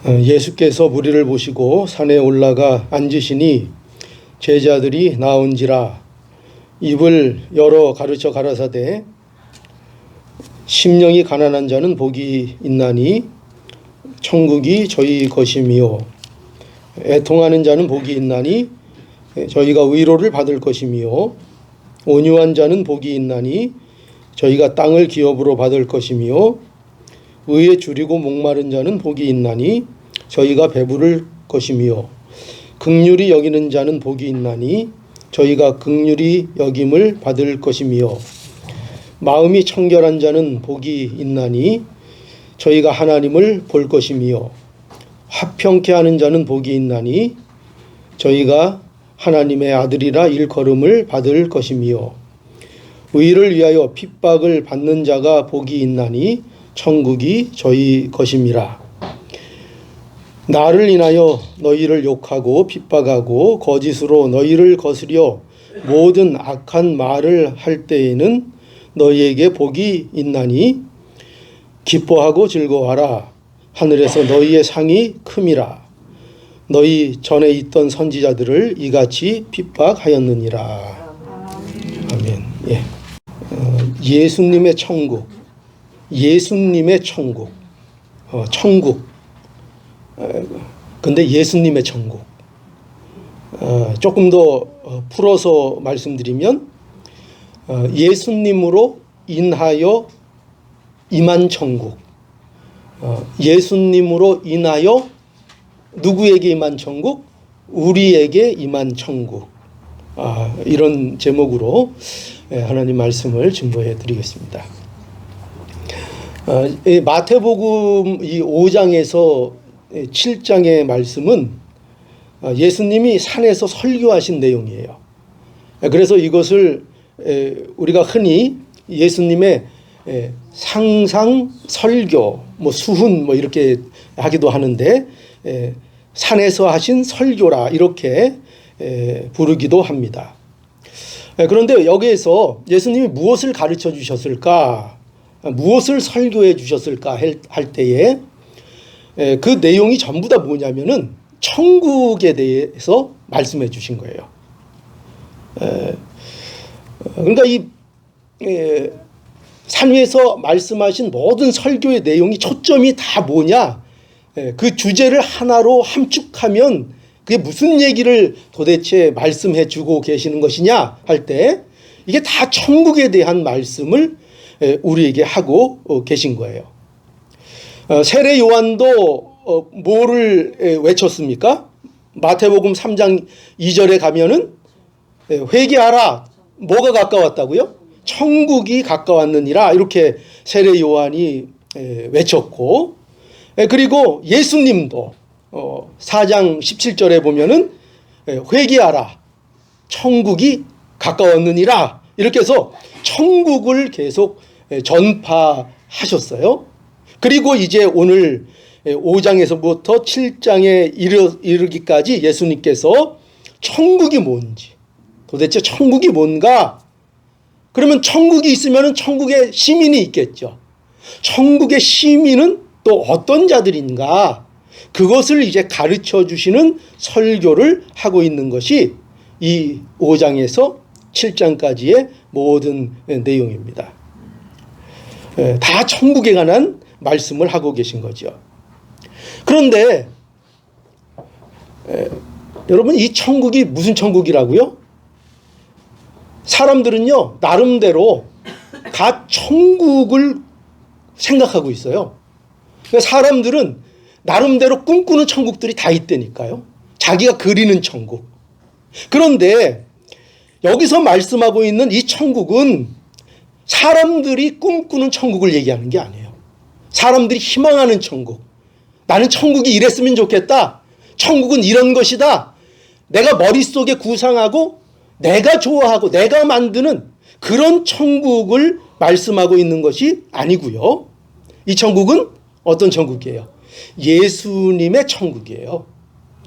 예수께서 무리를 보시고 산에 올라가 앉으시니 제자들이 나온지라 입을 열어 가르쳐 가라사대 심령이 가난한 자는 복이 있나니 천국이 저희 것이미요 애통하는 자는 복이 있나니 저희가 위로를 받을 것이미요 온유한 자는 복이 있나니 저희가 땅을 기업으로 받을 것이미요 의에 줄이고 목마른 자는 복이 있나니 저희가 배부를 것이미요 긍휼히 여기는 자는 복이 있나니 저희가 긍휼히 여김을 받을 것이미요 마음이 청결한 자는 복이 있나니 저희가 하나님을 볼 것이미요 화평케 하는 자는 복이 있나니 저희가 하나님의 아들이라 일컬음을 받을 것이미요 의를 위하여 핍박을 받는 자가 복이 있나니 천국이 저희 것임이라. 나를 인하여 너희를 욕하고 핍박하고 거짓으로 너희를 거스려 모든 악한 말을 할 때에는 너희에게 복이 있나니 기뻐하고 즐거워하라. 하늘에서 너희의 상이 큼이라. 너희 전에 있던 선지자들을 이같이 핍박하였느니라. 아멘. 예. 예수님의 천국. 예수님의 천국. 천국. 근데 예수님의 천국. 조금 더 풀어서 말씀드리면 예수님으로 인하여 임한 천국. 예수님으로 인하여 누구에게 임한 천국? 우리에게 임한 천국. 이런 제목으로 하나님 말씀을 증거해 드리겠습니다. 마태복음 이 5장에서 7장의 말씀은 예수님이 산에서 설교하신 내용이에요. 그래서 이것을 우리가 흔히 예수님의 상상 설교, 수훈 이렇게 하기도 하는데 산에서 하신 설교라 이렇게 부르기도 합니다. 그런데 여기에서 예수님이 무엇을 가르쳐 주셨을까? 무엇을 설교해 주셨을까 할 때에 그 내용이 전부 다 뭐냐면은 천국에 대해서 말씀해 주신 거예요. 그러니까 이 산 위에서 말씀하신 모든 설교의 내용이 초점이 다 뭐냐? 그 주제를 하나로 함축하면 그게 무슨 얘기를 도대체 말씀해 주고 계시는 것이냐 할 때 이게 다 천국에 대한 말씀을 우리에게 하고 계신 거예요. 세례 요한도 뭐를 외쳤습니까? 마태복음 3장 2절에 가면은 회개하라. 뭐가 가까웠다고요? 천국이 가까웠느니라 이렇게 세례 요한이 외쳤고 그리고 예수님도 4장 17절에 보면은 회개하라. 천국이 가까웠느니라 이렇게 해서 천국을 계속 전파하셨어요. 그리고 이제 오늘 5장에서부터 7장에 이르기까지 예수님께서 천국이 뭔지 도대체 천국이 뭔가 그러면 천국이 있으면 천국에 시민이 있겠죠. 천국의 시민은 또 어떤 자들인가 그것을 이제 가르쳐 주시는 설교를 하고 있는 것이 이 5장에서 7장까지의 모든 내용입니다. 다 천국에 관한 말씀을 하고 계신 거죠. 그런데 여러분 이 천국이 무슨 천국이라고요? 사람들은요 나름대로 다 천국을 생각하고 있어요. 사람들은 나름대로 꿈꾸는 천국들이 다 있다니까요. 자기가 그리는 천국. 그런데 여기서 말씀하고 있는 이 천국은 사람들이 꿈꾸는 천국을 얘기하는 게 아니에요. 사람들이 희망하는 천국. 나는 천국이 이랬으면 좋겠다. 천국은 이런 것이다. 내가 머릿속에 구상하고 내가 좋아하고 내가 만드는 그런 천국을 말씀하고 있는 것이 아니고요. 이 천국은 어떤 천국이에요? 예수님의 천국이에요.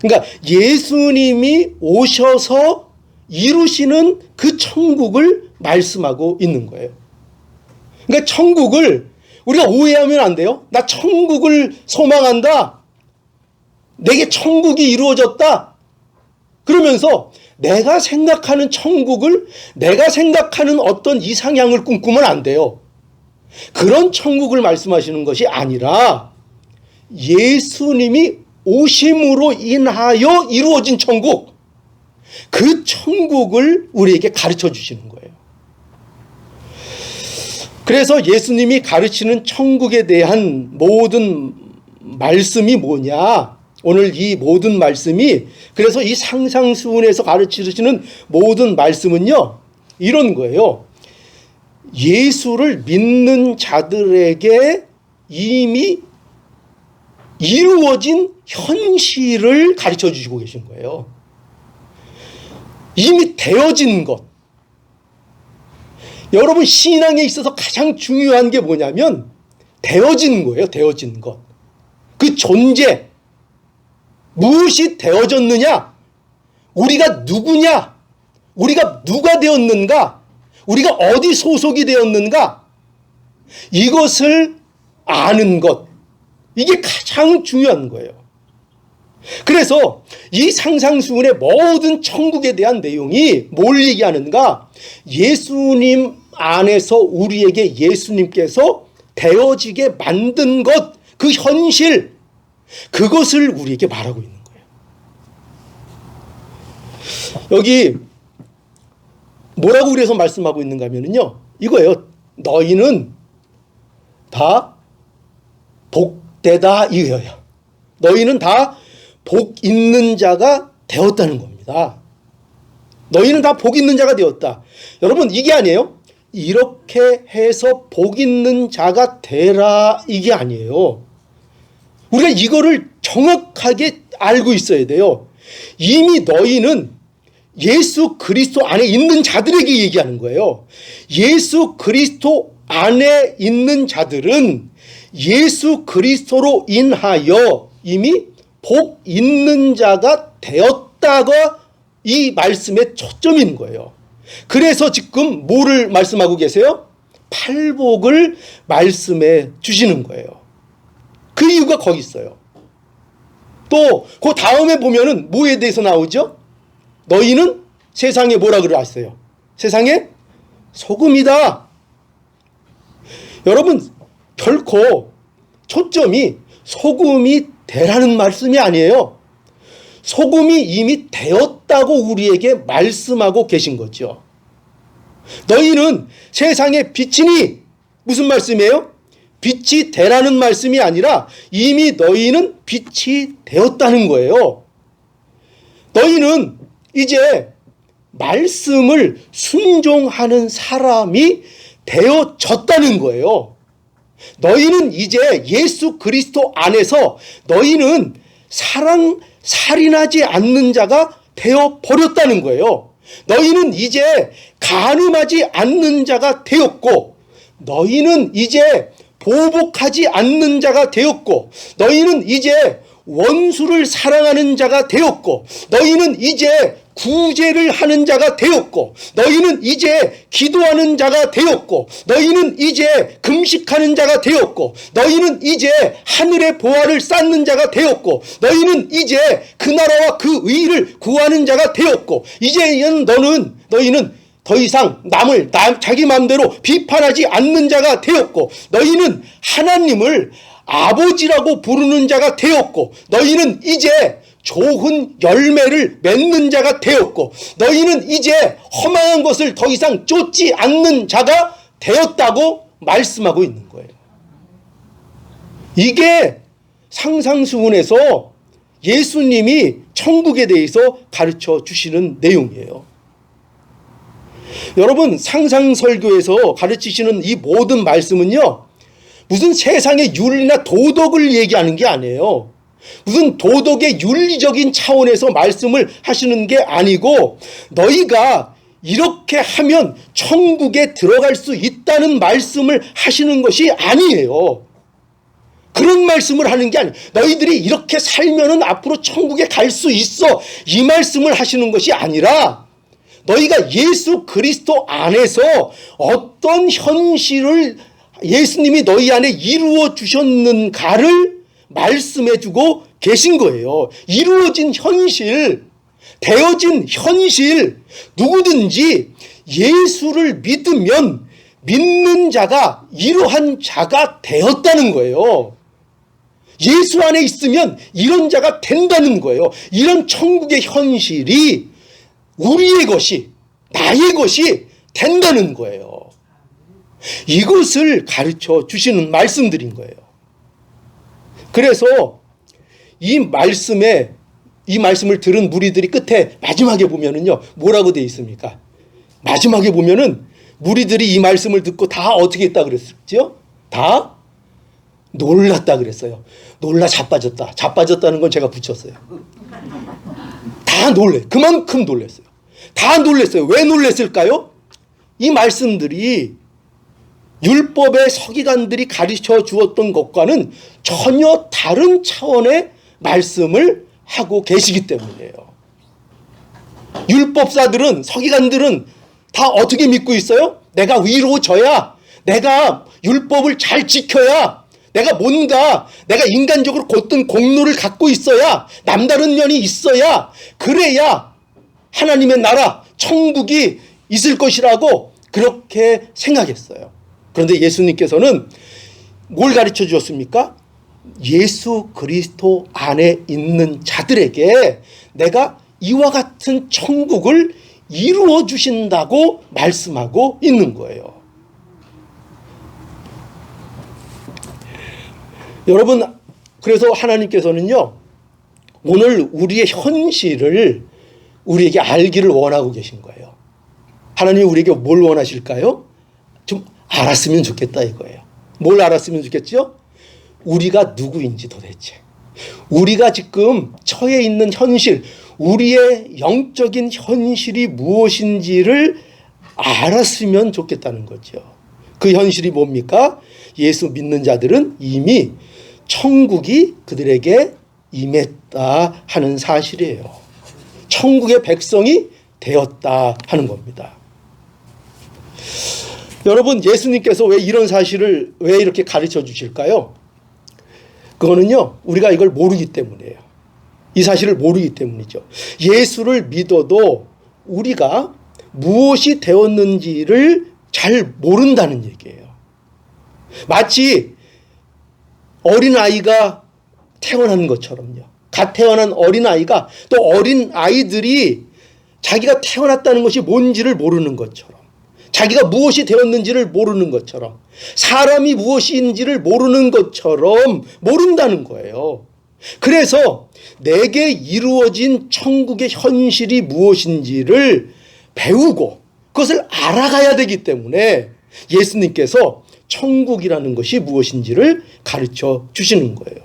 그러니까 예수님이 오셔서 이루시는 그 천국을 말씀하고 있는 거예요. 그러니까 천국을 우리가 오해하면 안 돼요. 나 천국을 소망한다. 내게 천국이 이루어졌다. 그러면서 내가 생각하는 천국을, 내가 생각하는 어떤 이상향을 꿈꾸면 안 돼요. 그런 천국을 말씀하시는 것이 아니라 예수님이 오심으로 인하여 이루어진 천국, 그 천국을 우리에게 가르쳐 주시는 거예요. 그래서 예수님이 가르치는 천국에 대한 모든 말씀이 뭐냐? 오늘 이 모든 말씀이, 그래서 이 상상수훈에서 가르치시는 모든 말씀은요, 이런 거예요. 예수를 믿는 자들에게 이미 이루어진 현실을 가르쳐 주시고 계신 거예요. 이미 되어진 것. 여러분, 신앙에 있어서 가장 중요한 게 뭐냐면 되어진 거예요. 되어진 것. 그 존재. 무엇이 되어졌느냐? 우리가 누구냐? 우리가 누가 되었는가? 우리가 어디 소속이 되었는가? 이것을 아는 것. 이게 가장 중요한 거예요. 그래서 이 상상수훈의 모든 천국에 대한 내용이 뭘 얘기하는가? 예수님 안에서 우리에게 예수님께서 되어지게 만든 것, 그 현실, 그것을 우리에게 말하고 있는 거예요. 여기 뭐라고 그래서 말씀하고 있는가 하면요, 이거예요. 너희는 다 복되다 이거예요. 너희는 다 복 있는 자가 되었다는 겁니다. 너희는 다 복 있는 자가 되었다. 여러분, 이게 아니에요. 이렇게 해서 복 있는 자가 되라, 이게 아니에요. 우리가 이거를 정확하게 알고 있어야 돼요. 이미 너희는 예수 그리스도 안에 있는 자들에게 얘기하는 거예요. 예수 그리스도 안에 있는 자들은 예수 그리스도로 인하여 이미 복 있는 자가 되었다가 이 말씀의 초점인 거예요. 그래서 지금 뭐를 말씀하고 계세요? 팔복을 말씀해 주시는 거예요. 그 이유가 거기 있어요. 또 그 다음에 보면은 뭐에 대해서 나오죠? 너희는 세상에 뭐라 그러셨어요? 세상에 소금이다. 여러분, 결코 초점이 소금이 되라는 말씀이 아니에요. 소금이 이미 되었다고 우리에게 말씀하고 계신 거죠. 너희는 세상의 빛이니, 무슨 말씀이에요? 빛이 되라는 말씀이 아니라 이미 너희는 빛이 되었다는 거예요. 너희는 이제 말씀을 순종하는 사람이 되어졌다는 거예요. 너희는 이제 예수 그리스도 안에서 너희는 살인하지 않는 자가 되어버렸다는 거예요. 너희는 이제 간음하지 않는 자가 되었고, 너희는 이제 보복하지 않는 자가 되었고, 너희는 이제 원수를 사랑하는 자가 되었고, 너희는 이제 구제를 하는 자가 되었고, 너희는 이제 기도하는 자가 되었고, 너희는 이제 금식하는 자가 되었고, 너희는 이제 하늘의 보화를 쌓는 자가 되었고, 너희는 이제 그 나라와 그 의를 구하는 자가 되었고, 이제는 너희는 더 이상 남을 자기 마음대로 비판하지 않는 자가 되었고, 너희는 하나님을 아버지라고 부르는 자가 되었고, 너희는 이제 좋은 열매를 맺는 자가 되었고, 너희는 이제 허망한 것을 더 이상 쫓지 않는 자가 되었다고 말씀하고 있는 거예요. 이게 상상수훈에서 예수님이 천국에 대해서 가르쳐 주시는 내용이에요. 여러분, 상상설교에서 가르치시는 이 모든 말씀은요, 무슨 세상의 윤리나 도덕을 얘기하는 게 아니에요. 무슨 도덕의 윤리적인 차원에서 말씀을 하시는 게 아니고, 너희가 이렇게 하면 천국에 들어갈 수 있다는 말씀을 하시는 것이 아니에요. 그런 말씀을 하는 게 아니에요. 너희들이 이렇게 살면은 앞으로 천국에 갈 수 있어, 이 말씀을 하시는 것이 아니라, 너희가 예수 그리스도 안에서 어떤 현실을 예수님이 너희 안에 이루어 주셨는가를 말씀해주고 계신 거예요. 이루어진 현실, 되어진 현실, 누구든지 예수를 믿으면 믿는 자가 이러한 자가 되었다는 거예요. 예수 안에 있으면 이런 자가 된다는 거예요. 이런 천국의 현실이 우리의 것이, 나의 것이 된다는 거예요. 이것을 가르쳐 주시는 말씀들인 거예요. 그래서 이 말씀을 들은 무리들이 끝에 마지막에 보면은요, 뭐라고 되어 있습니까? 마지막에 보면은 무리들이 이 말씀을 듣고 다 어떻게 했다 그랬죠? 다 놀랐다 그랬어요. 놀라 자빠졌다. 자빠졌다는 건 제가 붙였어요. 다 그만큼 놀랐어요. 다 놀랐어요. 왜 놀랐을까요? 이 말씀들이 율법의 서기관들이 가르쳐 주었던 것과는 전혀 다른 차원의 말씀을 하고 계시기 때문이에요. 율법사들은, 서기관들은 다 어떻게 믿고 있어요? 내가 의로워져야, 내가 율법을 잘 지켜야, 내가 인간적으로 곧든 공로를 갖고 있어야, 남다른 면이 있어야, 그래야 하나님의 나라, 천국이 있을 것이라고 그렇게 생각했어요. 그런데 예수님께서는 뭘 가르쳐 주었습니까? 예수 그리스도 안에 있는 자들에게 내가 이와 같은 천국을 이루어 주신다고 말씀하고 있는 거예요. 여러분, 그래서 하나님께서는요, 오늘 우리의 현실을 우리에게 알기를 원하고 계신 거예요. 하나님이 우리에게 뭘 원하실까요? 좀 알았으면 좋겠다 이거예요. 뭘 알았으면 좋겠죠? 우리가 누구인지 도대체. 우리가 지금 처해 있는 현실, 우리의 영적인 현실이 무엇인지를 알았으면 좋겠다는 거죠. 그 현실이 뭡니까? 예수 믿는 자들은 이미 천국이 그들에게 임했다 하는 사실이에요. 천국의 백성이 되었다 하는 겁니다. 여러분, 예수님께서 왜 이런 사실을 왜 이렇게 가르쳐 주실까요? 그거는요, 우리가 이걸 모르기 때문이에요. 이 사실을 모르기 때문이죠. 예수를 믿어도 우리가 무엇이 되었는지를 잘 모른다는 얘기예요. 마치 어린아이가 태어난 것처럼요. 갓 태어난 어린아이가 또 어린아이들이 자기가 태어났다는 것이 뭔지를 모르는 것처럼, 자기가 무엇이 되었는지를 모르는 것처럼, 사람이 무엇인지를 모르는 것처럼 모른다는 거예요. 그래서 내게 이루어진 천국의 현실이 무엇인지를 배우고 그것을 알아가야 되기 때문에 예수님께서 천국이라는 것이 무엇인지를 가르쳐 주시는 거예요.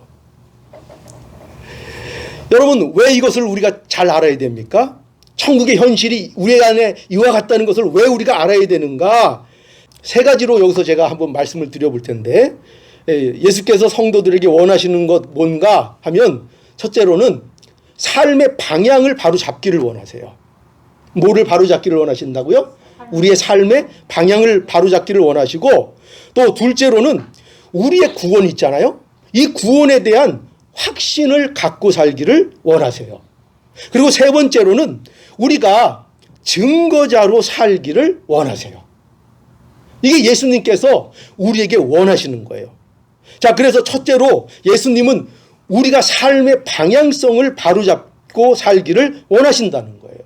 여러분, 왜 이것을 우리가 잘 알아야 됩니까? 천국의 현실이 우리 안에 이와 같다는 것을 왜 우리가 알아야 되는가? 세 가지로 여기서 제가 한번 말씀을 드려볼 텐데, 예수께서 성도들에게 원하시는 것 뭔가 하면, 첫째로는 삶의 방향을 바로 잡기를 원하세요. 뭐를 바로 잡기를 원하신다고요? 우리의 삶의 방향을 바로 잡기를 원하시고, 또 둘째로는 우리의 구원 있잖아요. 이 구원에 대한 확신을 갖고 살기를 원하세요. 그리고 세 번째로는 우리가 증거자로 살기를 원하세요. 이게 예수님께서 우리에게 원하시는 거예요. 자, 그래서 첫째로 예수님은 우리가 삶의 방향성을 바로잡고 살기를 원하신다는 거예요.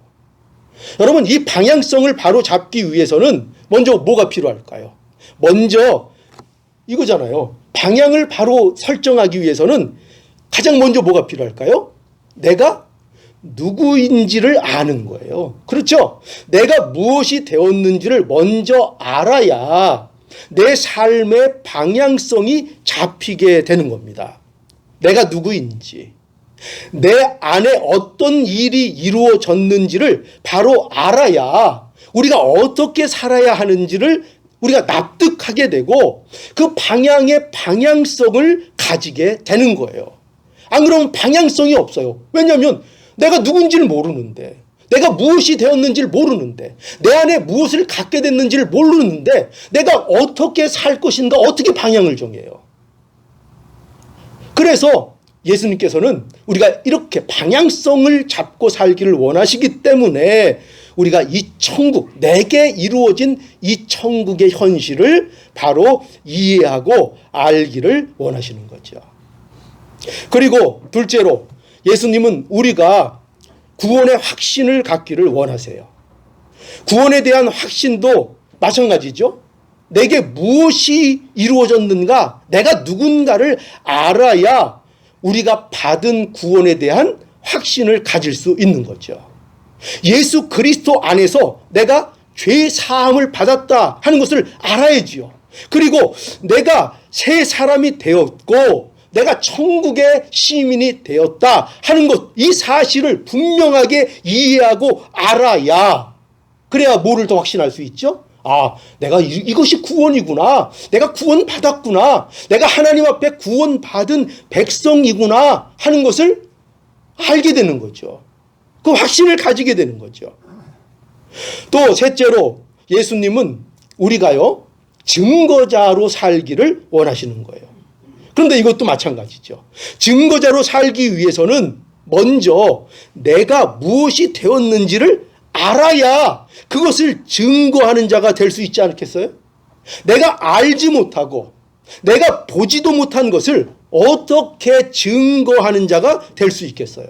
여러분, 이 방향성을 바로잡기 위해서는 먼저 뭐가 필요할까요? 먼저 이거잖아요. 방향을 바로 설정하기 위해서는 가장 먼저 뭐가 필요할까요? 내가 누구인지를 아는 거예요. 그렇죠? 내가 무엇이 되었는지를 먼저 알아야 내 삶의 방향성이 잡히게 되는 겁니다. 내가 누구인지, 내 안에 어떤 일이 이루어졌는지를 바로 알아야 우리가 어떻게 살아야 하는지를 우리가 납득하게 되고 그 방향의 방향성을 가지게 되는 거예요. 안 그러면 방향성이 없어요. 왜냐하면 내가 누군지를 모르는데, 내가 무엇이 되었는지를 모르는데, 내 안에 무엇을 갖게 됐는지를 모르는데 내가 어떻게 살 것인가, 어떻게 방향을 정해요. 그래서 예수님께서는 우리가 이렇게 방향성을 잡고 살기를 원하시기 때문에 우리가 이 천국, 내게 이루어진 이 천국의 현실을 바로 이해하고 알기를 원하시는 거죠. 그리고 둘째로 예수님은 우리가 구원의 확신을 갖기를 원하세요. 구원에 대한 확신도 마찬가지죠. 내게 무엇이 이루어졌는가, 내가 누군가를 알아야 우리가 받은 구원에 대한 확신을 가질 수 있는 거죠. 예수 그리스도 안에서 내가 죄 사함을 받았다 하는 것을 알아야지요. 그리고 내가 새 사람이 되었고 내가 천국의 시민이 되었다 하는 것, 이 사실을 분명하게 이해하고 알아야, 그래야 뭐를 더 확신할 수 있죠? 아, 내가 이것이 구원이구나. 내가 구원받았구나. 내가 하나님 앞에 구원받은 백성이구나 하는 것을 알게 되는 거죠. 그 확신을 가지게 되는 거죠. 또 셋째로 예수님은 우리가요, 증거자로 살기를 원하시는 거예요. 그런데 이것도 마찬가지죠. 증거자로 살기 위해서는 먼저 내가 무엇이 되었는지를 알아야 그것을 증거하는 자가 될 수 있지 않겠어요? 내가 알지 못하고 내가 보지도 못한 것을 어떻게 증거하는 자가 될 수 있겠어요?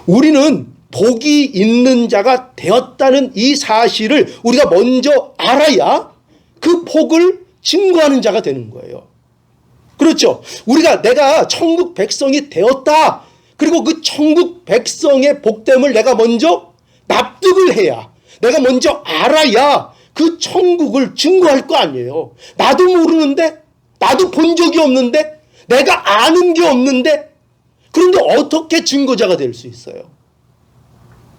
우리는 복이 있는 자가 되었다는 이 사실을 우리가 먼저 알아야 그 복을 증거하는 자가 되는 거예요. 그렇죠? 내가 천국 백성이 되었다. 그리고 그 천국 백성의 복됨을 내가 먼저 납득을 해야, 내가 먼저 알아야 그 천국을 증거할 거 아니에요. 나도 모르는데, 나도 본 적이 없는데, 내가 아는 게 없는데, 그런데 어떻게 증거자가 될 수 있어요?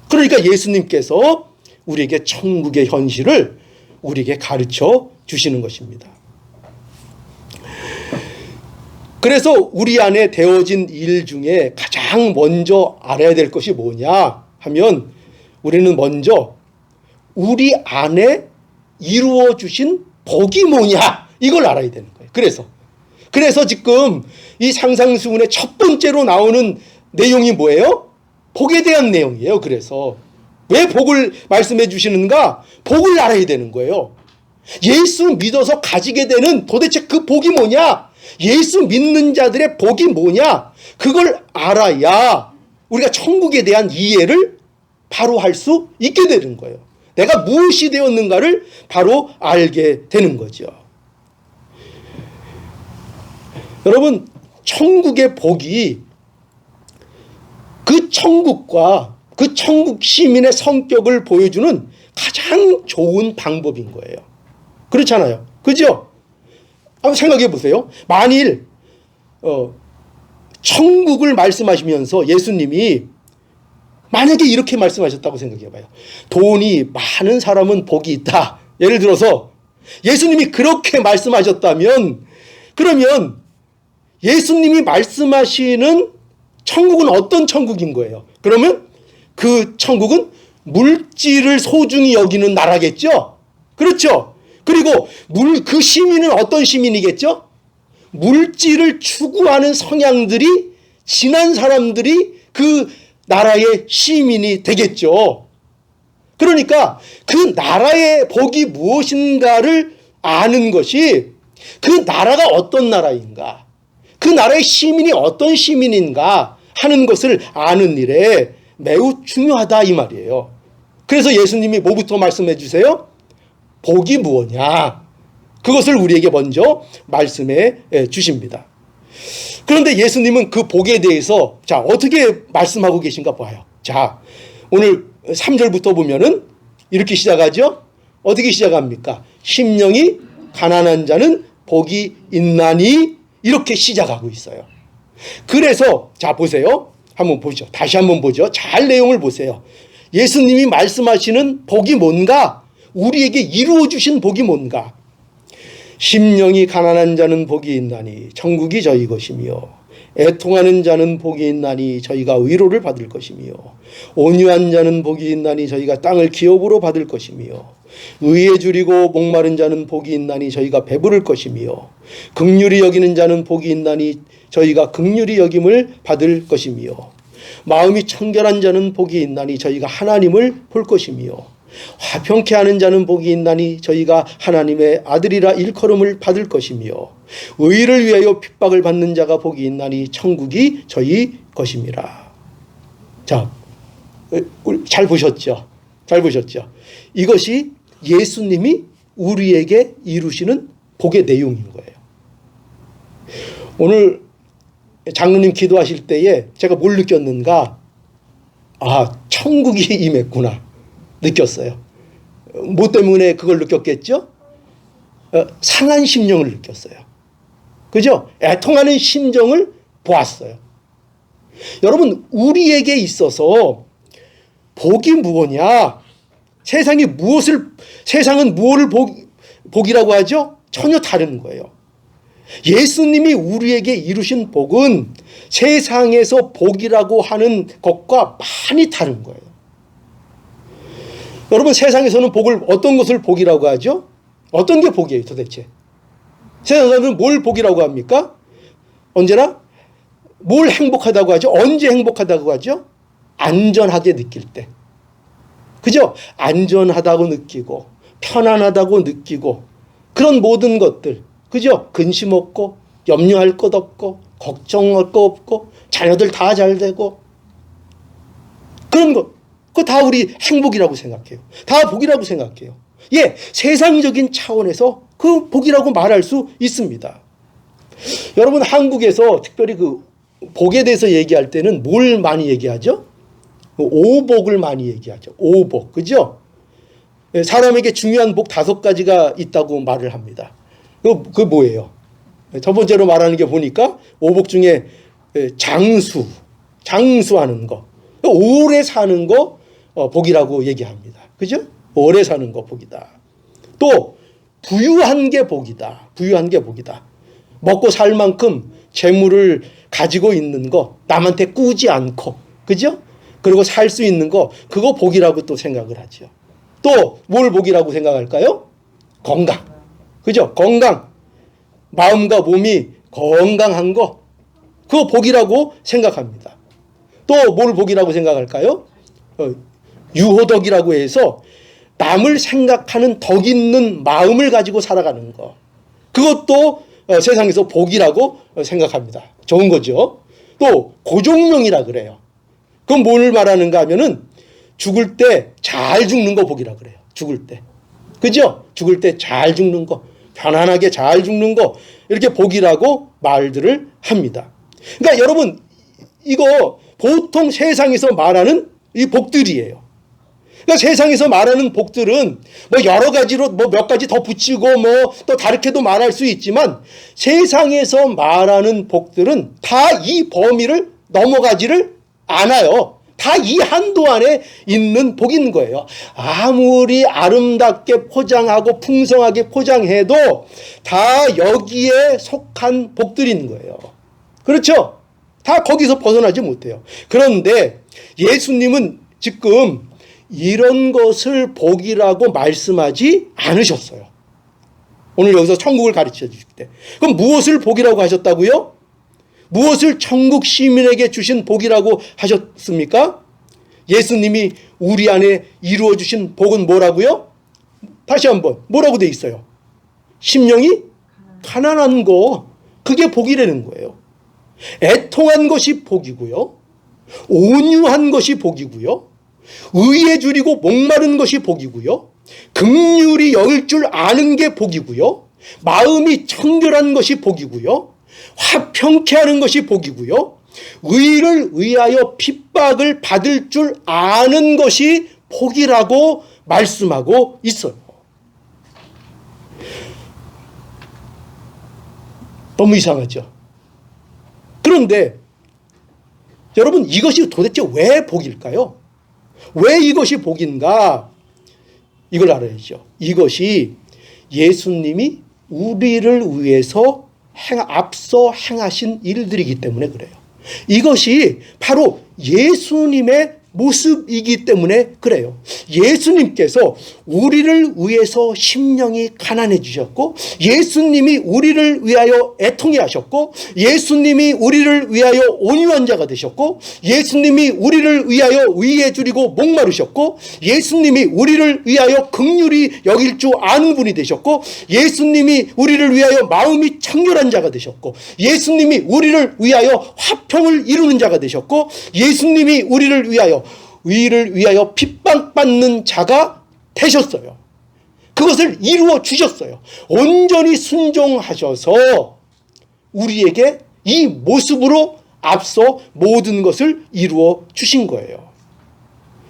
그러니까 예수님께서 우리에게 천국의 현실을 우리에게 가르쳐 주시는 것입니다. 그래서 우리 안에 되어진 일 중에 가장 먼저 알아야 될 것이 뭐냐 하면, 우리는 먼저 우리 안에 이루어 주신 복이 뭐냐, 이걸 알아야 되는 거예요. 그래서 지금 이 상상수훈의 첫 번째로 나오는 내용이 뭐예요? 복에 대한 내용이에요. 그래서 왜 복을 말씀해 주시는가? 복을 알아야 되는 거예요. 예수 믿어서 가지게 되는 도대체 그 복이 뭐냐? 예수 믿는 자들의 복이 뭐냐? 그걸 알아야 우리가 천국에 대한 이해를 바로 할 수 있게 되는 거예요. 내가 무엇이 되었는가를 바로 알게 되는 거죠. 여러분, 천국의 복이 그 천국과 그 천국 시민의 성격을 보여주는 가장 좋은 방법인 거예요. 그렇잖아요. 그죠? 한번 생각해 보세요. 만일 천국을 말씀하시면서 예수님이 만약에 이렇게 말씀하셨다고 생각해 봐요. 돈이 많은 사람은 복이 있다. 예를 들어서 예수님이 그렇게 말씀하셨다면, 그러면 예수님이 말씀하시는 천국은 어떤 천국인 거예요? 그러면 그 천국은 물질을 소중히 여기는 나라겠죠? 그렇죠? 그리고 그 시민은 어떤 시민이겠죠? 물질을 추구하는 성향들이 진한 사람들이 그 나라의 시민이 되겠죠. 그러니까 그 나라의 복이 무엇인가를 아는 것이, 그 나라가 어떤 나라인가, 그 나라의 시민이 어떤 시민인가 하는 것을 아는 일에 매우 중요하다 이 말이에요. 그래서 예수님이 뭐부터 말씀해 주세요? 복이 무엇이냐, 그것을 우리에게 먼저 말씀해 주십니다. 그런데 예수님은 그 복에 대해서 어떻게 말씀하고 계신가 봐요. 오늘 3절부터 보면은 이렇게 시작하죠. 어떻게 시작합니까? 심령이 가난한 자는 복이 있나니, 이렇게 시작하고 있어요. 그래서 보세요. 한번 보죠. 다시 한번 보죠. 잘 내용을 보세요. 예수님이 말씀하시는 복이 뭔가, 우리에게 이루어 주신 복이 뭔가. 심령이 가난한 자는 복이 있나니 천국이 저희 것이며, 애통하는 자는 복이 있나니 저희가 위로를 받을 것이며, 온유한 자는 복이 있나니 저희가 땅을 기업으로 받을 것이며, 의에 줄이고 목마른 자는 복이 있나니 저희가 배부를 것이며 긍휼히 여기는 자는 복이 있나니 저희가 긍휼히 여김을 받을 것이며 마음이 청결한 자는 복이 있나니 저희가 하나님을 볼 것이며 화평케 하는 자는 복이 있나니 저희가 하나님의 아들이라 일컬음을 받을 것이며 의를 위하여 핍박을 받는 자가 복이 있나니 천국이 저희 것임이라. 자, 잘 보셨죠? 잘 보셨죠? 이것이 예수님이 우리에게 이루시는 복의 내용인 거예요. 오늘 장로님 기도하실 때에 제가 뭘 느꼈는가? 아, 천국이 임했구나 느꼈어요. 뭐 때문에 그걸 느꼈겠죠? 상한 심령을 느꼈어요. 그죠? 애통하는 심정을 보았어요. 여러분, 우리에게 있어서 복이 무엇이냐? 세상은 무엇을 복이라고 하죠? 전혀 다른 거예요. 예수님이 우리에게 이루신 복은 세상에서 복이라고 하는 것과 많이 다른 거예요. 여러분, 세상에서는 어떤 것을 복이라고 하죠? 어떤 게 복이에요, 도대체? 세상에서는 뭘 복이라고 합니까? 언제나 뭘 행복하다고 하죠? 언제 행복하다고 하죠? 안전하게 느낄 때. 그죠? 안전하다고 느끼고, 편안하다고 느끼고, 그런 모든 것들. 그죠? 근심 없고, 염려할 것 없고, 걱정할 것 없고, 자녀들 다 잘 되고, 그런 것. 그거 다 우리 행복이라고 생각해요. 다 복이라고 생각해요. 예, 세상적인 차원에서 그 복이라고 말할 수 있습니다. 여러분, 한국에서 특별히 그 복에 대해서 얘기할 때는 뭘 많이 얘기하죠? 오복을 많이 얘기하죠. 오복. 그죠? 사람에게 중요한 복 5가지가 있다고 말을 합니다. 그게 뭐예요? 첫 번째로 말하는 게 보니까 오복 중에 장수하는 거. 오래 사는 거 복이라고 얘기합니다. 그죠? 오래 사는 거 복이다. 또 부유한 게 복이다. 부유한 게 복이다. 먹고 살 만큼 재물을 가지고 있는 거, 남한테 꾸지 않고, 그죠? 그리고 살 수 있는 거, 그거 복이라고 또 생각을 하죠. 또 뭘 복이라고 생각할까요? 건강. 그죠? 건강. 마음과 몸이 건강한 거, 그거 복이라고 생각합니다. 또 뭘 복이라고 생각할까요? 유호덕이라고 해서 남을 생각하는 덕 있는 마음을 가지고 살아가는 거. 그것도 세상에서 복이라고 생각합니다. 좋은 거죠. 또 고종명이라 그래요. 그건 뭘 말하는가 하면은 죽을 때 잘 죽는 거 복이라 그래요. 죽을 때. 그죠? 죽을 때 잘 죽는 거, 편안하게 잘 죽는 거, 이렇게 복이라고 말들을 합니다. 그러니까 여러분, 이거 보통 세상에서 말하는 이 복들이에요. 그러니까 세상에서 말하는 복들은 뭐 여러 가지로 뭐 몇 가지 더 붙이고 뭐 또 다르게도 말할 수 있지만 세상에서 말하는 복들은 다 이 범위를 넘어가지를 않아요. 다 이 한도 안에 있는 복인 거예요. 아무리 아름답게 포장하고 풍성하게 포장해도 다 여기에 속한 복들인 거예요. 그렇죠? 다 거기서 벗어나지 못해요. 그런데 예수님은 지금 이런 것을 복이라고 말씀하지 않으셨어요. 오늘 여기서 천국을 가르쳐 주실 때. 그럼 무엇을 복이라고 하셨다고요? 무엇을 천국 시민에게 주신 복이라고 하셨습니까? 예수님이 우리 안에 이루어 주신 복은 뭐라고요? 다시 한번 뭐라고 돼 있어요? 심령이 가난한 거, 그게 복이라는 거예요. 애통한 것이 복이고요. 온유한 것이 복이고요. 의에 줄이고 목마른 것이 복이고요. 긍휼히 여길 줄 아는 게 복이고요. 마음이 청결한 것이 복이고요. 화평케 하는 것이 복이고요. 의를 위하여 핍박을 받을 줄 아는 것이 복이라고 말씀하고 있어요. 너무 이상하죠? 그런데 여러분, 이것이 도대체 왜 복일까요? 왜 이것이 복인가? 이걸 알아야죠. 이것이 예수님이 우리를 위해서 앞서 행하신 일들이기 때문에 그래요. 이것이 바로 예수님의 모습이기 때문에 그래요. 예수님께서 우리를 위해서 심령이 가난해 주셨고, 예수님이 우리를 위하여 애통해 하셨고, 예수님이 우리를 위하여 온유한 자가 되셨고, 예수님이 우리를 위하여 위에 줄이고 목마르셨고, 예수님이 우리를 위하여 긍휼히 여길 줄 아는 분이 되셨고, 예수님이 우리를 위하여 마음이 청결한 자가 되셨고, 예수님이 우리를 위하여 화평을 이루는 자가 되셨고, 예수님이 우리를 위하여 핍박받는 자가 되셨어요. 그것을 이루어 주셨어요. 온전히 순종하셔서 우리에게 이 모습으로 앞서 모든 것을 이루어 주신 거예요.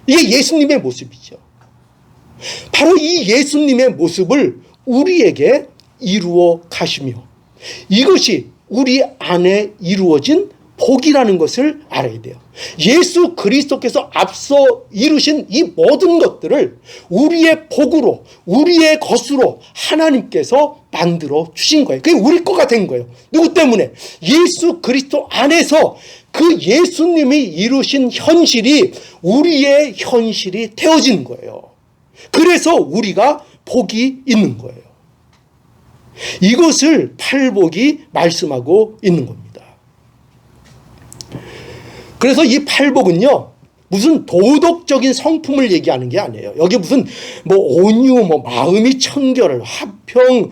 이게 예수님의 모습이죠. 바로 이 예수님의 모습을 우리에게 이루어 가시며, 이것이 우리 안에 이루어진 복이라는 것을 알아야 돼요. 예수 그리스도께서 앞서 이루신 이 모든 것들을 우리의 복으로, 우리의 것으로 하나님께서 만들어 주신 거예요. 그게 우리 거가 된 거예요. 누구 때문에? 예수 그리스도 안에서 그 예수님이 이루신 현실이 우리의 현실이 되어진 거예요. 그래서 우리가 복이 있는 거예요. 이것을 팔복이 말씀하고 있는 겁니다. 그래서 이 팔복은요, 무슨 도덕적인 성품을 얘기하는 게 아니에요. 여기 무슨 온유, 마음이 청결, 화평,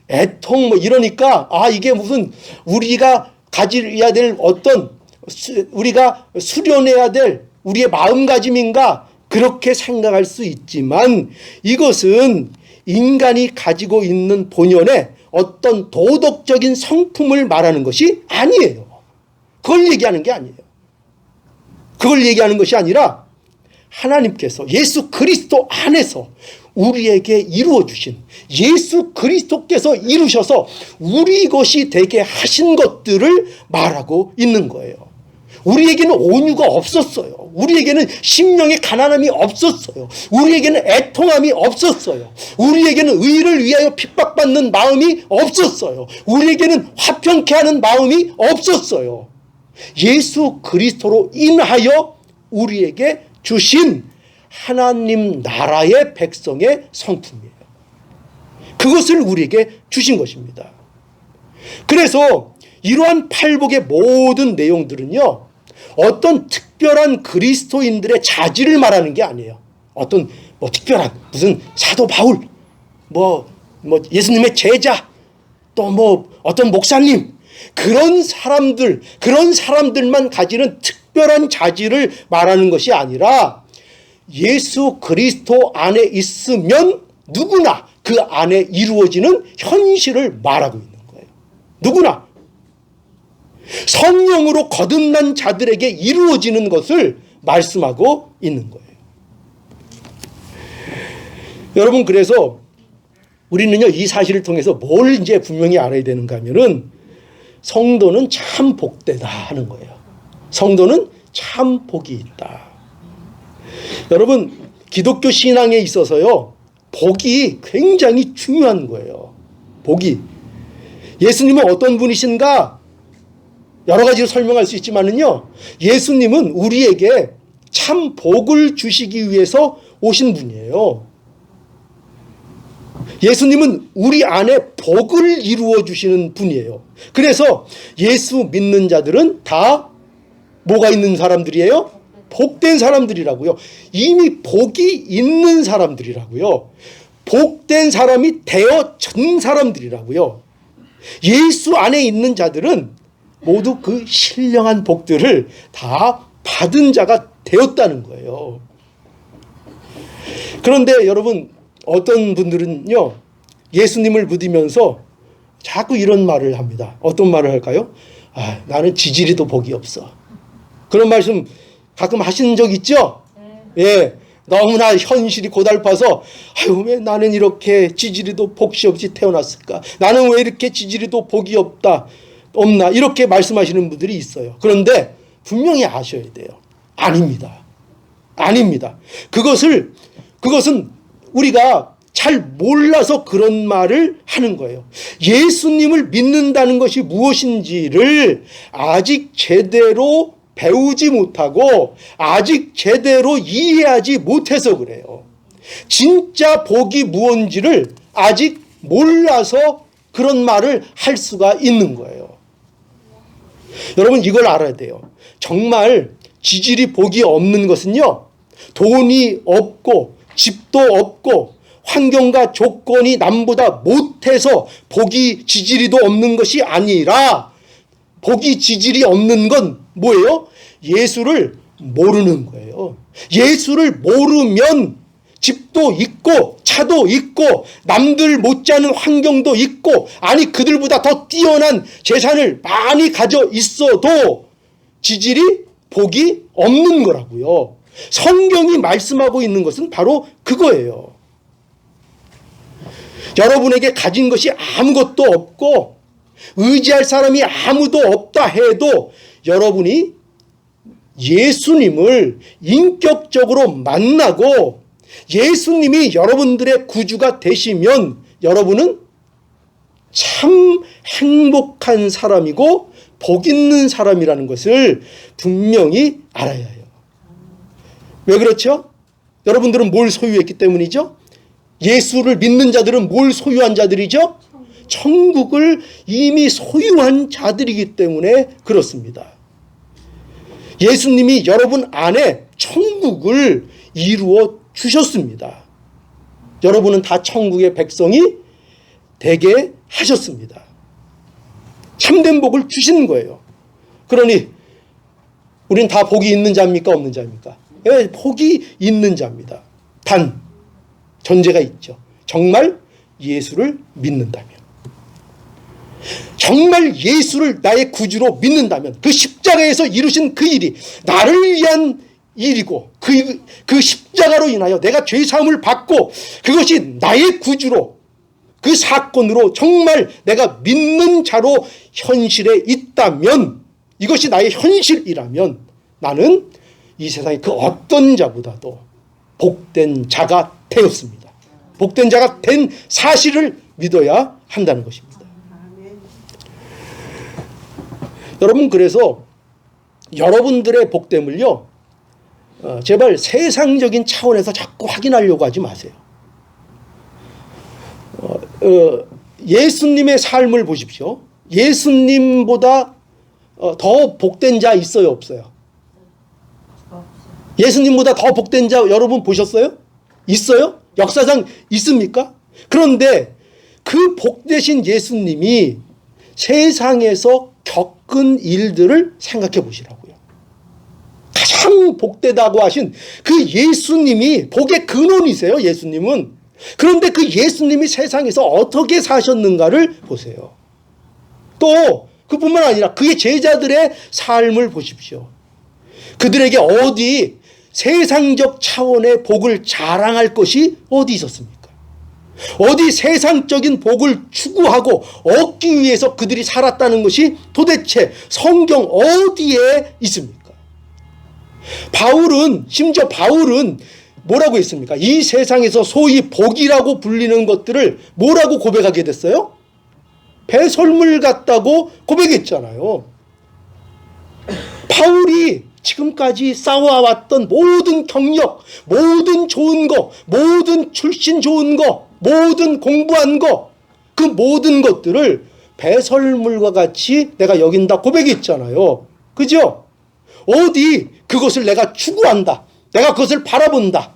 애통 이러니까 이게 무슨 우리가 가져야 될 어떤 우리가 수련해야 될 우리의 마음가짐인가 그렇게 생각할 수 있지만, 이것은 인간이 가지고 있는 본연의 어떤 도덕적인 성품을 말하는 것이 아니에요. 그걸 얘기하는 게 아니에요. 그걸 얘기하는 것이 아니라 하나님께서 예수 그리스도 안에서 우리에게 이루어 주신, 예수 그리스도께서 이루셔서 우리 것이 되게 하신 것들을 말하고 있는 거예요. 우리에게는 온유가 없었어요. 우리에게는 심령의 가난함이 없었어요. 우리에게는 애통함이 없었어요. 우리에게는 의를 위하여 핍박받는 마음이 없었어요. 우리에게는 화평케 하는 마음이 없었어요. 예수 그리스도로 인하여 우리에게 주신 하나님 나라의 백성의 성품이에요. 그것을 우리에게 주신 것입니다. 그래서 이러한 팔복의 모든 내용들은요, 어떤 특별한 그리스도인들의 자질을 말하는 게 아니에요. 어떤 특별한 무슨 사도 바울, 예수님의 제자, 또 어떤 목사님, 그런 사람들만 가지는 특별한 자질을 말하는 것이 아니라, 예수 그리스도 안에 있으면 누구나 그 안에 이루어지는 현실을 말하고 있는 거예요. 누구나 성령으로 거듭난 자들에게 이루어지는 것을 말씀하고 있는 거예요. 여러분, 그래서 우리는요, 이 사실을 통해서 뭘 이제 분명히 알아야 되는가 하면은, 성도는 참 복되다 하는 거예요. 성도는 참 복이 있다. 여러분, 기독교 신앙에 있어서요, 복이 굉장히 중요한 거예요. 복이. 예수님은 어떤 분이신가? 여러 가지로 설명할 수 있지만은요, 예수님은 우리에게 참 복을 주시기 위해서 오신 분이에요. 예수님은 우리 안에 복을 이루어 주시는 분이에요. 그래서 예수 믿는 자들은 다 뭐가 있는 사람들이에요? 복된 사람들이라고요. 이미 복이 있는 사람들이라고요. 복된 사람이 되어진 사람들이라고요. 예수 안에 있는 자들은 모두 그 신령한 복들을 다 받은 자가 되었다는 거예요. 그런데 여러분, 어떤 분들은요, 예수님을 믿으면서 자꾸 이런 말을 합니다. 어떤 말을 할까요? 나는 지지리도 복이 없어. 그런 말씀 가끔 하신 적 있죠? 예, 너무나 현실이 고달파서 왜 나는 이렇게 지지리도 복이 없이 태어났을까? 나는 왜 이렇게 지지리도 복이 없나? 이렇게 말씀하시는 분들이 있어요. 그런데 분명히 아셔야 돼요. 아닙니다. 아닙니다. 그것은 우리가 잘 몰라서 그런 말을 하는 거예요. 예수님을 믿는다는 것이 무엇인지를 아직 제대로 배우지 못하고 아직 제대로 이해하지 못해서 그래요. 진짜 복이 무언지를 아직 몰라서 그런 말을 할 수가 있는 거예요. 여러분 이걸 알아야 돼요. 정말 지질이 복이 없는 것은요, 돈이 없고 집도 없고 환경과 조건이 남보다 못해서 복이 지질이도 없는 것이 아니라, 복이 지질이 없는 건 뭐예요? 예수를 모르는 거예요. 예수를 모르면 집도 있고 차도 있고 남들 못지않은 환경도 있고, 아니 그들보다 더 뛰어난 재산을 많이 가져 있어도 지질이 복이 없는 거라고요. 성경이 말씀하고 있는 것은 바로 그거예요. 여러분에게 가진 것이 아무것도 없고 의지할 사람이 아무도 없다 해도 여러분이 예수님을 인격적으로 만나고 예수님이 여러분들의 구주가 되시면 여러분은 참 행복한 사람이고 복 있는 사람이라는 것을 분명히 알아야 해요. 왜 그렇죠? 여러분들은 뭘 소유했기 때문이죠? 예수를 믿는 자들은 뭘 소유한 자들이죠? 천국을 이미 소유한 자들이기 때문에 그렇습니다. 예수님이 여러분 안에 천국을 이루어 주셨습니다. 여러분은 다 천국의 백성이 되게 하셨습니다. 참된 복을 주신 거예요. 그러니 우린 다 복이 있는 자입니까? 없는 자입니까? 예, 복이 있는 자입니다. 단 전제가 있죠. 정말 예수를 믿는다면, 정말 예수를 나의 구주로 믿는다면, 그 십자가에서 이루신 그 일이 나를 위한 일이고 그 십자가로 인하여 내가 죄사함을 받고 그것이 나의 구주로, 그 사건으로 정말 내가 믿는 자로 현실에 있다면, 이것이 나의 현실이라면 나는 이 세상의 그 어떤 자보다도 복된 자가 되었습니다. 복된 자가 된 사실을 믿어야 한다는 것입니다. 여러분, 그래서 여러분들의 복됨을요, 제발 세상적인 차원에서 자꾸 확인하려고 하지 마세요. 예수님의 삶을 보십시오. 예수님보다 더 복된 자 있어요, 없어요? 예수님보다 더 복된 자 여러분 보셨어요? 있어요? 역사상 있습니까? 그런데 그 복되신 예수님이 세상에서 겪은 일들을 생각해 보시라고요. 가장 복되다고 하신 그 예수님이 복의 근원이세요, 예수님은. 그런데 그 예수님이 세상에서 어떻게 사셨는가를 보세요. 또 그뿐만 아니라 그의 제자들의 삶을 보십시오. 그들에게 어디 세상적 차원의 복을 자랑할 것이 어디 있었습니까? 어디 세상적인 복을 추구하고 얻기 위해서 그들이 살았다는 것이 도대체 성경 어디에 있습니까? 심지어 바울은 뭐라고 했습니까? 이 세상에서 소위 복이라고 불리는 것들을 뭐라고 고백하게 됐어요? 배설물 같다고 고백했잖아요. 바울이 지금까지 쌓아왔던 모든 경력, 모든 좋은 거, 모든 출신 좋은 거, 모든 공부한 거, 그 모든 것들을 배설물과 같이 내가 여긴다 고백했잖아요. 그죠? 어디 그것을 내가 추구한다, 내가 그것을 바라본다,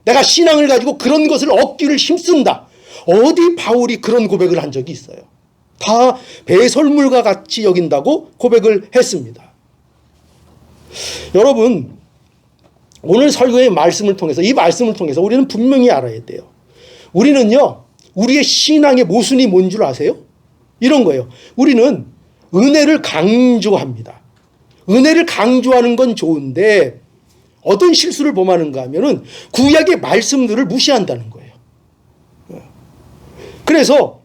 내가 신앙을 가지고 그런 것을 얻기를 힘쓴다, 어디 바울이 그런 고백을 한 적이 있어요? 다 배설물과 같이 여긴다고 고백을 했습니다. 여러분, 오늘 설교의 말씀을 통해서, 이 말씀을 통해서 우리는 분명히 알아야 돼요. 우리는요, 우리의 신앙의 모순이 뭔 줄 아세요? 이런 거예요. 우리는 은혜를 강조합니다. 은혜를 강조하는 건 좋은데 어떤 실수를 범하는가 하면은 구약의 말씀들을 무시한다는 거예요. 그래서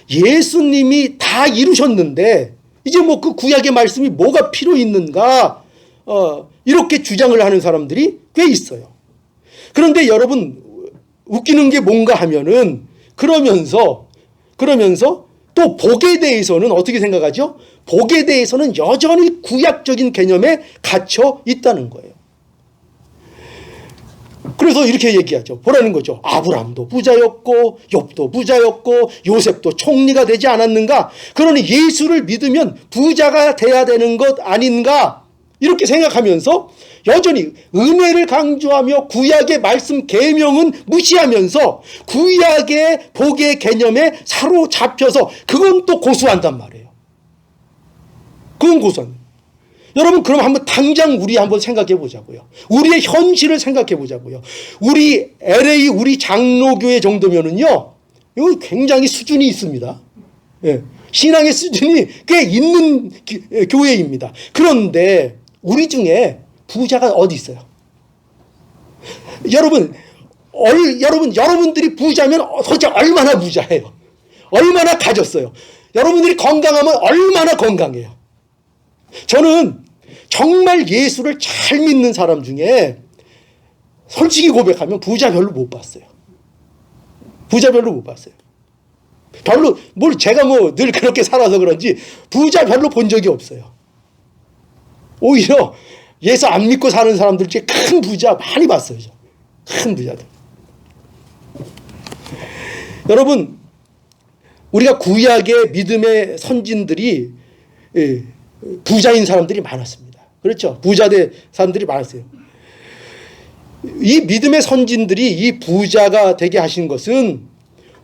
예수님이 다 이루셨는데 이제 뭐 그 구약의 말씀이 뭐가 필요 있는가, 이렇게 주장을 하는 사람들이 꽤 있어요. 그런데 여러분, 웃기는 게 뭔가 하면은 그러면서 또 복에 대해서는 어떻게 생각하죠? 복에 대해서는 여전히 구약적인 개념에 갇혀 있다는 거예요. 그래서 이렇게 얘기하죠. 보라는 거죠. 아브라함도 부자였고 욥도 부자였고 요셉도 총리가 되지 않았는가? 그러니 예수를 믿으면 부자가 돼야 되는 것 아닌가? 이렇게 생각하면서 여전히 은혜를 강조하며 구약의 말씀 계명은 무시하면서 구약의 복의 개념에 사로잡혀서 그건 또 고수한단 말이에요. 그건 고수합니다. 여러분 그럼 당장 우리 한번 생각해 보자고요. 우리의 현실을 생각해 보자고요. 우리 LA 우리 장로교회 정도면은요. 이거 굉장히 수준이 있습니다. 예, 신앙의 수준이 꽤 있는 교회입니다. 그런데 우리 중에 부자가 어디 있어요? 여러분들이 부자면 도대체 얼마나 부자해요? 얼마나 가졌어요? 여러분들이 건강하면 얼마나 건강해요? 저는 정말 예수를 잘 믿는 사람 중에 솔직히 고백하면 부자 별로 못 봤어요. 부자 별로 못 봤어요. 제가 늘 그렇게 살아서 그런지 부자 별로 본 적이 없어요. 오히려 예수 안 믿고 사는 사람들 중에 큰 부자 많이 봤어요. 큰 부자들. 여러분, 우리가 구약의 믿음의 선진들이 부자인 사람들이 많았습니다. 그렇죠? 부자된 사람들이 많았어요. 이 믿음의 선진들이 이 부자가 되게 하신 것은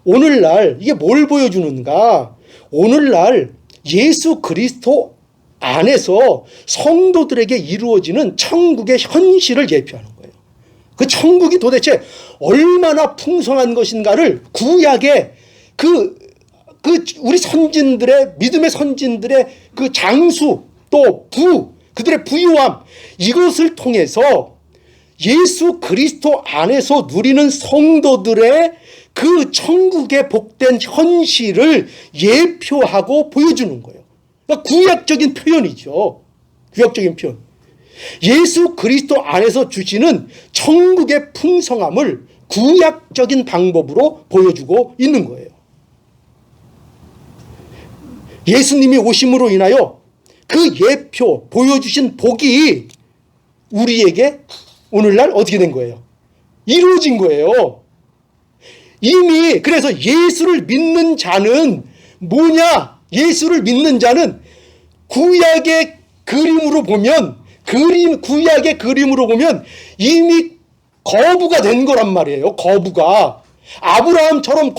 오늘날 이게 뭘 보여주는가? 오늘날 예수 그리스도 안에서 성도들에게 이루어지는 천국의 현실을 예표하는 거예요. 그 천국이 도대체 얼마나 풍성한 것인가를 구약의 우리 선진들의 믿음의 선진들의 그 장수 또 그들의 부유함 이것을 통해서 예수 그리스도 안에서 누리는 성도들의 그 천국의 복된 현실을 예표하고 보여주는 거예요. 그러니까 구약적인 표현이죠. 구약적인 표현. 예수 그리스도 안에서 주시는 천국의 풍성함을 구약적인 방법으로 보여주고 있는 거예요. 예수님이 오심으로 인하여 그 예표 보여주신 복이 우리에게 오늘날 어떻게 된 거예요? 이루어진 거예요. 이미 그래서 예수를 믿는 자는 뭐냐? 예수를 믿는 자는 구약의 그림으로 보면 이미 거부가 된 거란 말이에요. 거부가. 아브라함처럼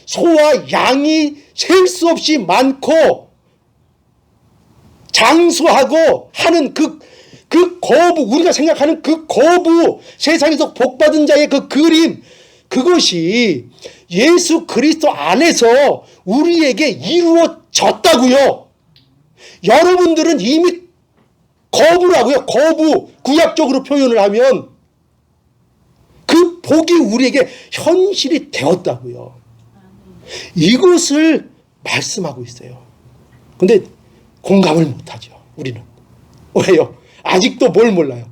소와 양이 셀 수 없이 많고 장수하고 하는 그 거부, 우리가 생각하는 그 거부, 세상에서 복받은 자의 그 그림, 그것이 예수 그리스도 안에서 우리에게 이루어졌다고요. 여러분들은 이미 거부라고요. 거부, 구약적으로 표현을 하면 그 복이 우리에게 현실이 되었다고요. 이것을 말씀하고 있어요. 근데 공감을 못하죠. 우리는. 왜요? 아직도 뭘 몰라요.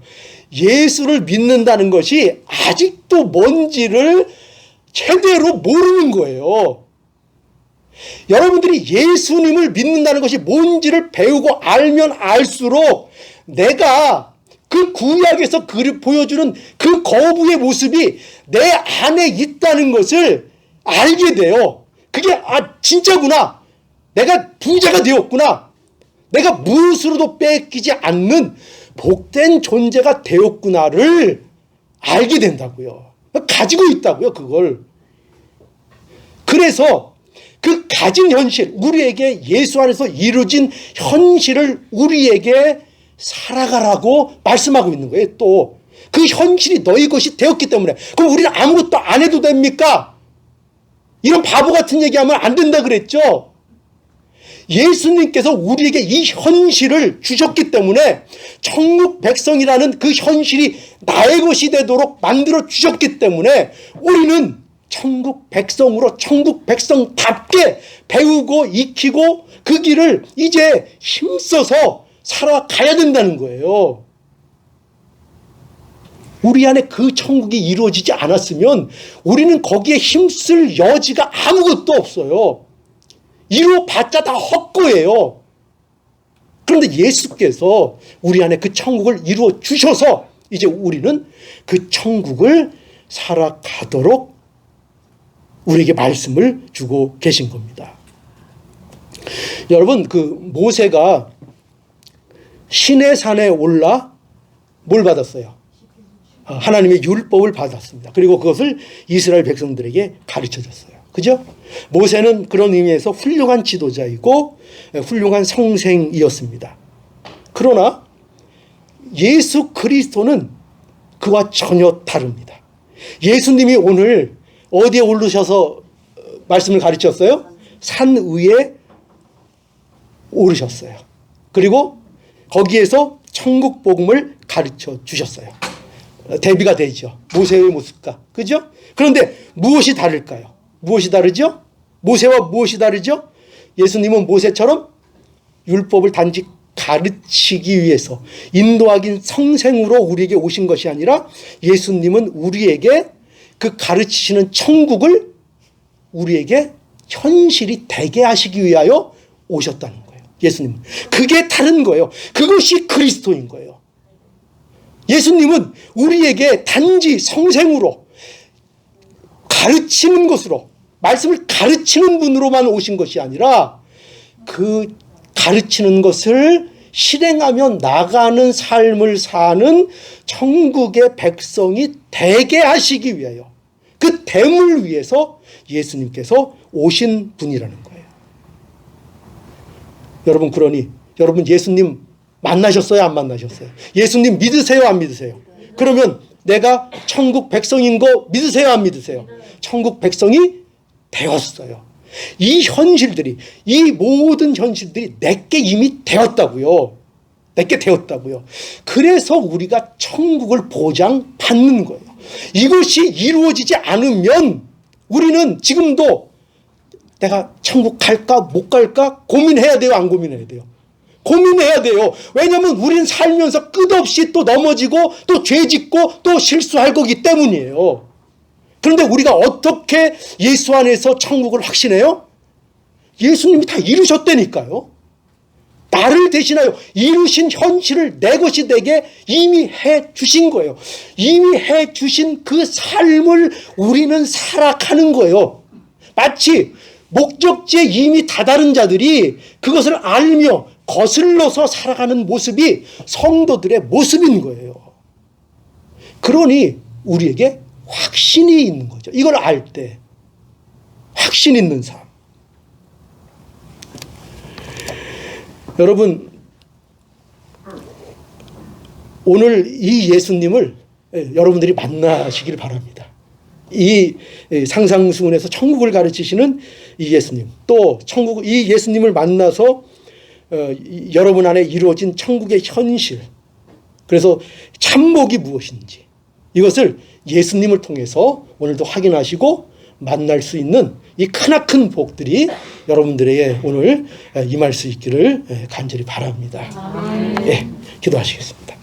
예수를 믿는다는 것이 아직도 뭔지를 제대로 모르는 거예요. 여러분들이 예수님을 믿는다는 것이 뭔지를 배우고 알면 알수록 내가 그 구약에서 보여주는 그 거부의 모습이 내 안에 있다는 것을 알게 돼요. 그게 진짜구나. 내가 부자가 되었구나. 내가 무엇으로도 뺏기지 않는 복된 존재가 되었구나를 알게 된다고요. 가지고 있다고요, 그걸. 그래서 그 가진 현실, 우리에게 예수 안에서 이루어진 현실을 우리에게 살아가라고 말씀하고 있는 거예요. 또 그 현실이 너희 것이 되었기 때문에. 그럼 우리는 아무것도 안 해도 됩니까? 이런 바보 같은 얘기하면 안 된다 그랬죠. 예수님께서 우리에게 이 현실을 주셨기 때문에 천국 백성이라는 그 현실이 나의 것이 되도록 만들어 주셨기 때문에 우리는 천국 백성으로 천국 백성답게 배우고 익히고 그 길을 이제 힘써서 살아가야 된다는 거예요. 우리 안에 그 천국이 이루어지지 않았으면 우리는 거기에 힘쓸 여지가 아무것도 없어요. 이루어봤자 다 헛거예요. 그런데 예수께서 우리 안에 그 천국을 이루어 주셔서 이제 우리는 그 천국을 살아가도록 우리에게 말씀을 주고 계신 겁니다. 여러분, 그 모세가 시내산에 올라 뭘 받았어요? 하나님의 율법을 받았습니다. 그리고 그것을 이스라엘 백성들에게 가르쳐 줬어요. 그죠? 모세는 그런 의미에서 훌륭한 지도자이고 훌륭한 성생이었습니다. 그러나 예수 그리스도는 그와 전혀 다릅니다. 예수님이 오늘 어디에 오르셔서 말씀을 가르쳤어요? 산 위에 오르셨어요. 그리고 거기에서 천국 복음을 가르쳐 주셨어요. 대비가 되죠. 모세의 모습과. 그죠? 그런데 무엇이 다를까요? 무엇이 다르죠? 모세와 무엇이 다르죠? 예수님은 모세처럼 율법을 단지 가르치기 위해서 인도하긴 성생으로 우리에게 오신 것이 아니라 예수님은 우리에게 그 가르치시는 천국을 우리에게 현실이 되게 하시기 위하여 오셨다는 거예요. 예수님은. 그게 다른 거예요. 그것이 그리스도인 거예요. 예수님은 우리에게 단지 성생으로 가르치는 것으로, 말씀을 가르치는 분으로만 오신 것이 아니라 그 가르치는 것을 실행하며 나가는 삶을 사는 천국의 백성이 되게 하시기 위하여, 그 됨을 위해서 예수님께서 오신 분이라는 거예요. 여러분, 그러니 여러분 예수님 만나셨어요? 안 만나셨어요? 예수님 믿으세요? 안 믿으세요? 그러면 내가 천국 백성인 거 믿으세요? 안 믿으세요? 천국 백성이 되었어요. 이 현실들이, 이 모든 현실들이 내게 이미 되었다고요. 내게 되었다고요. 그래서 우리가 천국을 보장받는 거예요. 이것이 이루어지지 않으면 우리는 지금도 내가 천국 갈까 못 갈까 고민해야 돼요? 안 고민해야 돼요? 고민해야 돼요. 왜냐하면 우리는 살면서 끝없이 또 넘어지고 또 죄짓고 또 실수할 거기 때문이에요. 그런데 우리가 어떻게 예수 안에서 천국을 확신해요? 예수님이 다 이루셨다니까요. 나를 대신하여 이루신 현실을 내 것이 되게 이미 해 주신 거예요. 이미 해 주신 그 삶을 우리는 살아가는 거예요. 마치 목적지에 이미 다다른 자들이 그것을 알며 거슬러서 살아가는 모습이 성도들의 모습인 거예요. 그러니 우리에게 확신이 있는 거죠. 이걸 알 때 확신 있는 삶. 여러분, 오늘 이 예수님을 여러분들이 만나시길 바랍니다. 이 상상수훈에서 천국을 가르치시는 이 예수님, 또 천국, 이 예수님을 만나서 여러분 안에 이루어진 천국의 현실, 그래서 참복이 무엇인지 이것을 예수님을 통해서 오늘도 확인하시고 만날 수 있는 이 크나큰 복들이 여러분들에게 오늘 임할 수 있기를 간절히 바랍니다. 예, 기도하시겠습니다.